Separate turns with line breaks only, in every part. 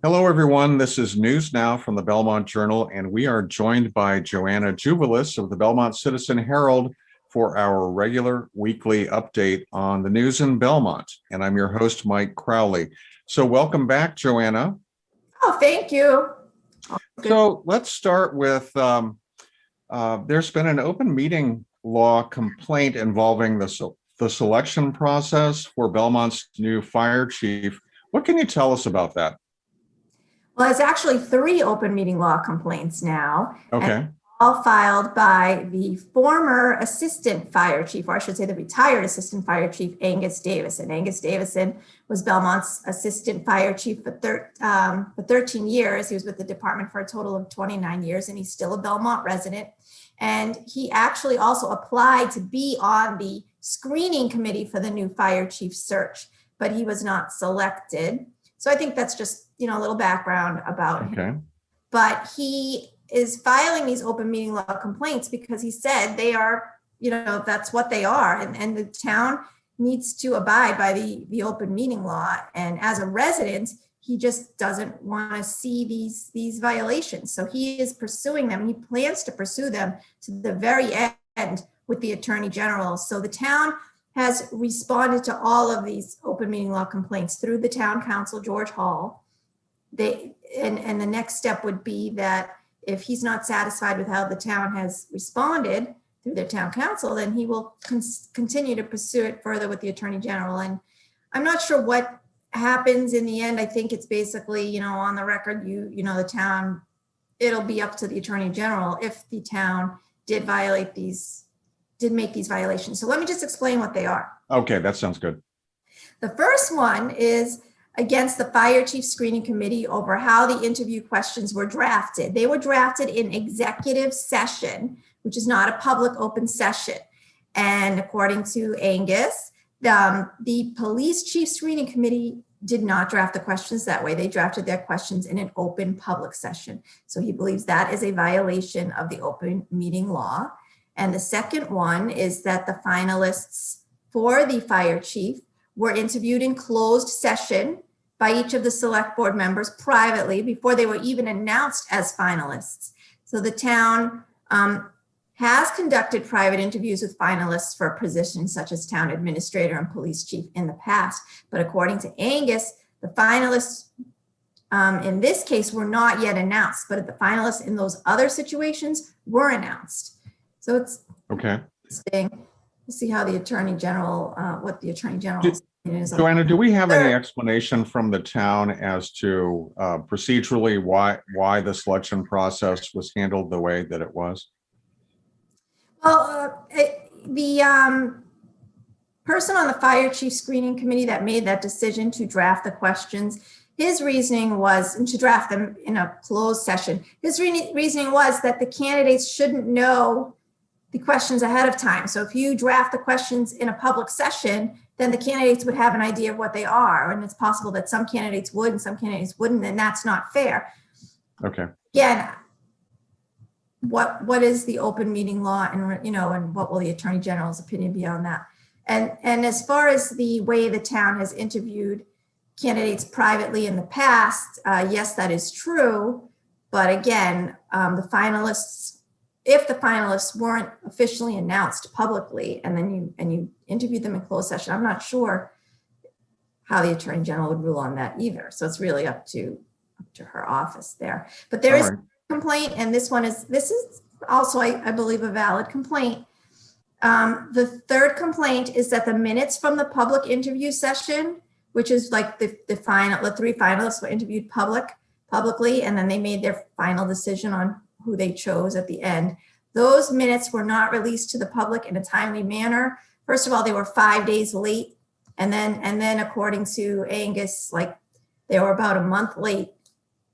Hello, everyone. This is News Now from the Belmont Journal, and we are joined by Joanna Tzouvelis of the Belmont Citizen-Herald for our regular weekly update on the news in Belmont. And I'm your host, Mike Crowley. So welcome back, Joanna.
Oh, thank you.
So let's start with, there's been an open meeting law complaint involving the selection process for Belmont's new fire chief. What can you tell us about that?
Well, it's actually 3 open meeting law complaints now.
Okay.
All filed by the former assistant fire chief, or I should say the retired assistant fire chief, Angus Davison. Angus Davison was Belmont's assistant fire chief for 13 years. He was with the department for a total of 29 years, and he's still a Belmont resident. And he actually also applied to be on the screening committee for the new fire chief search, but he was not selected. So I think that's just, a little background about him. But he is filing these open meeting law complaints because he said they are, that's what they are. And the town needs to abide by the open meeting law. And as a resident, he just doesn't want to see these violations. So he is pursuing them. He plans to pursue them to the very end with the Attorney General. So the town has responded to all of these open meeting law complaints through the town council, George Hall. And the next step would be that if he's not satisfied with how the town has responded through their town council, then he will continue to pursue it further with the Attorney General. And I'm not sure what happens in the end. I think it's basically, on the record, the town, it'll be up to the Attorney General if the town did make these violations. So let me just explain what they are.
Okay, that sounds good.
The first one is against the fire chief screening committee over how the interview questions were drafted. They were drafted in executive session, which is not a public open session. And according to Angus, the police chief screening committee did not draft the questions that way. They drafted their questions in an open public session. So he believes that is a violation of the open meeting law. And the second one is that the finalists for the fire chief were interviewed in closed session by each of the select board members privately before they were even announced as finalists. So the town has conducted private interviews with finalists for positions such as town administrator and police chief in the past. But according to Angus, the finalists in this case were not yet announced, but the finalists in those other situations were announced. So it's
okay.
Interesting. We'll see how the Attorney General, what the Attorney General is.
Joanna, do we have any explanation from the town as to procedurally why the selection process was handled the way that it was?
Well, the person on the fire chief screening committee that made that decision to draft the questions, his reasoning was, and to draft them in a closed session, his reasoning was that the candidates shouldn't know the questions ahead of time. So if you draft the questions in a public session, then the candidates would have an idea of what they are. And it's possible that some candidates would and some candidates wouldn't, and that's not fair.
Okay.
Again, what is the open meeting law, and what will the Attorney General's opinion be on that? And as far as the way the town has interviewed candidates privately in the past, yes, that is true. But again, if the finalists weren't officially announced publicly and then you interviewed them in closed session, I'm not sure how the Attorney General would rule on that either. So it's really up to her office there. But there is a complaint, and this is also, I believe, a valid complaint. The third complaint is that the minutes from the public interview session, which is like the 3 finalists were interviewed publicly, and then they made their final decision on who they chose at the end. Those minutes were not released to the public in a timely manner. First of all, they were 5 days late. And then according to Angus, they were about a month late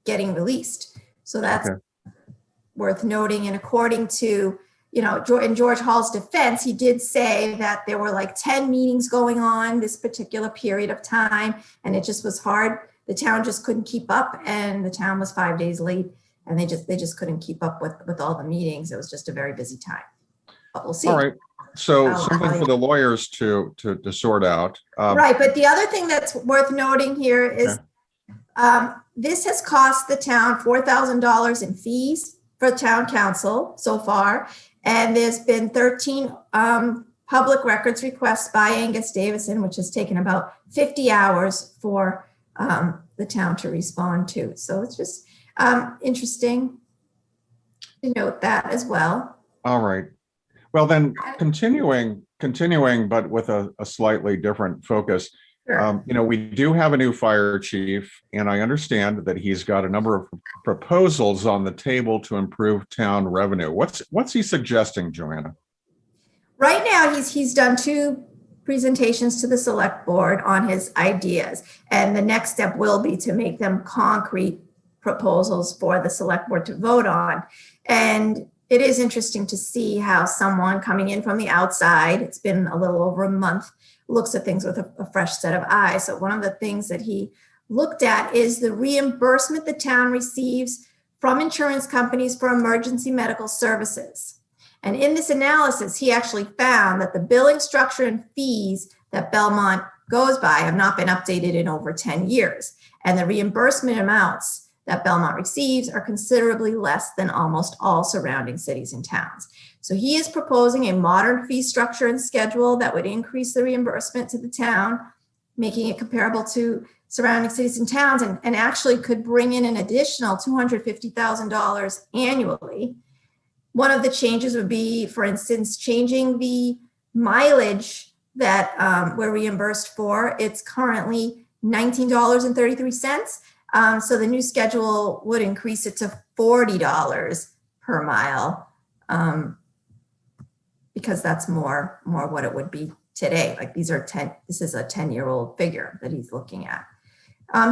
getting released. So that's worth noting. And according to, in George Hall's defense, he did say that there were 10 meetings going on this particular period of time. And it just was hard. The town just couldn't keep up, and the town was 5 days late. And they just couldn't keep up with all the meetings. It was just a very busy time. But we'll see.
All right. So something for the lawyers to sort out.
Right. But the other thing that's worth noting here is This has cost the town $4,000 in fees for town council so far. And there's been 13 public records requests by Angus Davison, which has taken about 50 hours for the town to respond to. So it's just interesting to note that as well.
All right. Well, then continuing, but with a slightly different focus.
Sure.
We do have a new fire chief, and I understand that he's got a number of proposals on the table to improve town revenue. What's he suggesting, Joanna?
Right now, he's done 2 presentations to the select board on his ideas, and the next step will be to make them concrete proposals for the select board to vote on. And it is interesting to see how someone coming in from the outside, it's been a little over a month, looks at things with a fresh set of eyes. So one of the things that he looked at is the reimbursement the town receives from insurance companies for emergency medical services. And in this analysis, he actually found that the billing structure and fees that Belmont goes by have not been updated in over 10 years. And the reimbursement amounts that Belmont receives are considerably less than almost all surrounding cities and towns. So he is proposing a modern fee structure and schedule that would increase the reimbursement to the town, making it comparable to surrounding cities and towns, and actually could bring in an additional $250,000 annually. One of the changes would be, for instance, changing the mileage that we're reimbursed for. It's currently $19.33. So the new schedule would increase it to $40 per mile, because that's more what it would be today. Like this is a 10-year-old figure that he's looking at.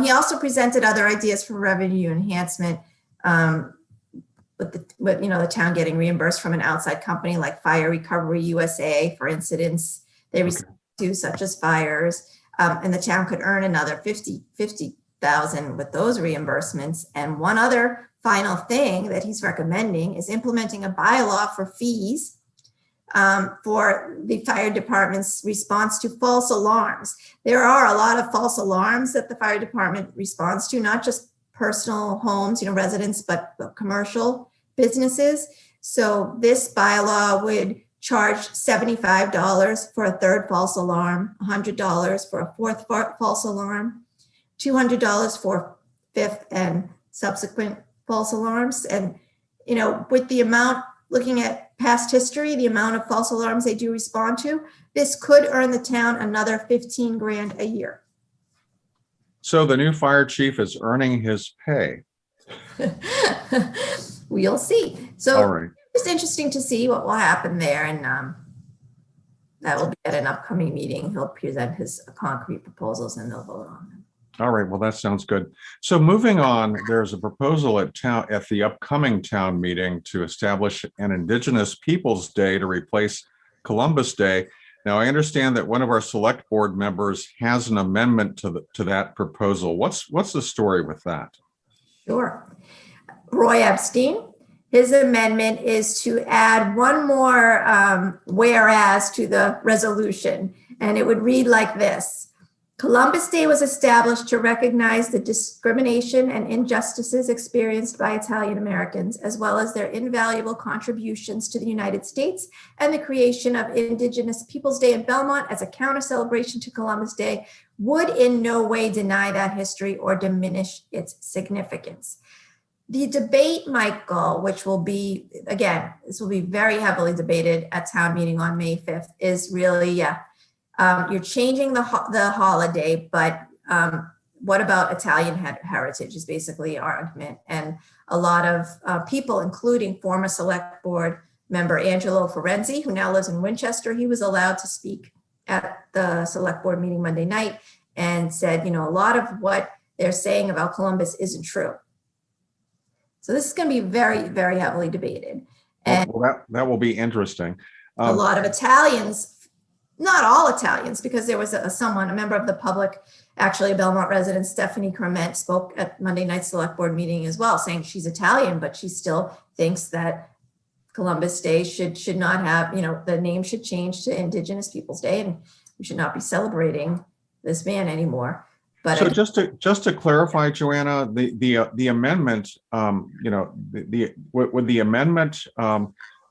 He also presented other ideas for revenue enhancement, with the town getting reimbursed from an outside company like Fire Recovery USA for incidents they respond to, such as fires, and the town could earn another $50,000 with those reimbursements. And one other final thing that he's recommending is implementing a bylaw for fees for the fire department's response to false alarms. There are a lot of false alarms that the fire department responds to, not just personal homes, residents, but commercial businesses. So this bylaw would charge $75 for a third false alarm, $100 for a fourth false alarm, $200 for fifth and subsequent false alarms. And, with the amount, looking at past history, the amount of false alarms they do respond to, this could earn the town another $15,000 a year.
So the new fire chief is earning his pay.
We'll see. So
all right.
It's interesting to see what will happen there. And that will be at an upcoming meeting. He'll present his concrete proposals and they'll vote on them.
All right. Well, that sounds good. So moving on, there's a proposal at the upcoming town meeting to establish an Indigenous Peoples Day to replace Columbus Day. Now, I understand that one of our select board members has an amendment to that proposal. What's the story with that?
Sure. Roy Epstein. His amendment is to add one more whereas to the resolution, and it would read like this. Columbus Day was established to recognize the discrimination and injustices experienced by Italian Americans, as well as their invaluable contributions to the United States, and the creation of Indigenous Peoples Day in Belmont as a counter celebration to Columbus Day would in no way deny that history or diminish its significance. The debate, Michael, which will be, again, this will be very heavily debated at town meeting on May 5th, is really, you're changing the holiday, but what about Italian heritage is basically our argument. And a lot of people, including former select board member Angelo Ferenzi, who now lives in Winchester, he was allowed to speak at the select board meeting Monday night and said, a lot of what they're saying about Columbus isn't true. So this is going to be very, very heavily debated. And
well, that will be interesting.
A lot of Italians, not all Italians, because there was a member of the public, actually a Belmont resident, Stephanie Crement, spoke at Monday night's select board meeting as well, saying she's Italian, but she still thinks that Columbus Day should not have, the name should change to Indigenous Peoples Day, and we should not be celebrating this man anymore. But
So just to clarify, Joanna, the amendment, would the amendment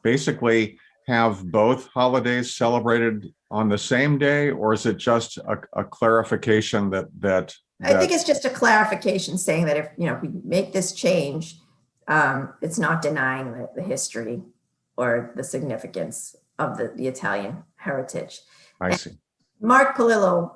basically have both holidays celebrated on the same day, or is it just a clarification that
I think it's just a clarification saying that if we make this change, it's not denying the history or the significance of the Italian heritage.
I see.
Mark Polillo,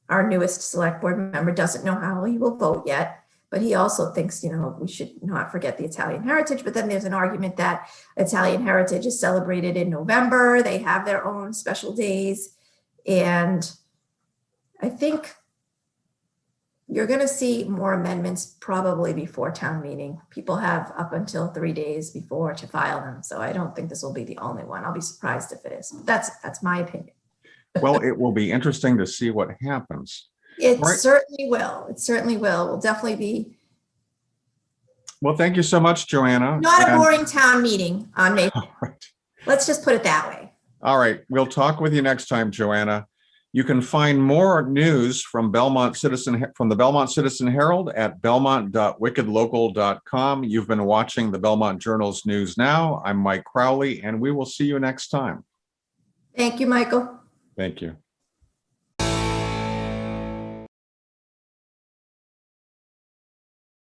our newest select board member, doesn't know how he will vote yet, but he also thinks, we should not forget the Italian heritage. But then there's an argument that Italian heritage is celebrated in November. They have their own special days. And I think you're going to see more amendments probably before town meeting. People have up until 3 days before to file them. So I don't think this will be the only one. I'll be surprised if it is. But that's my opinion.
Well, it will be interesting to see what happens.
It
Right.
certainly will. It certainly will. Will definitely be
Well, thank you so much, Joanna.
not a
And-
boring town meeting on May.
All right.
Let's just put it that way.
All right. We'll talk with you next time, Joanna. You can find more news from the Belmont Citizen-Herald at belmont.wickedlocal.com. You've been watching the Belmont Journal's News Now. I'm Mike Crowley, and we will see you next time.
Thank you, Michael.
Thank you.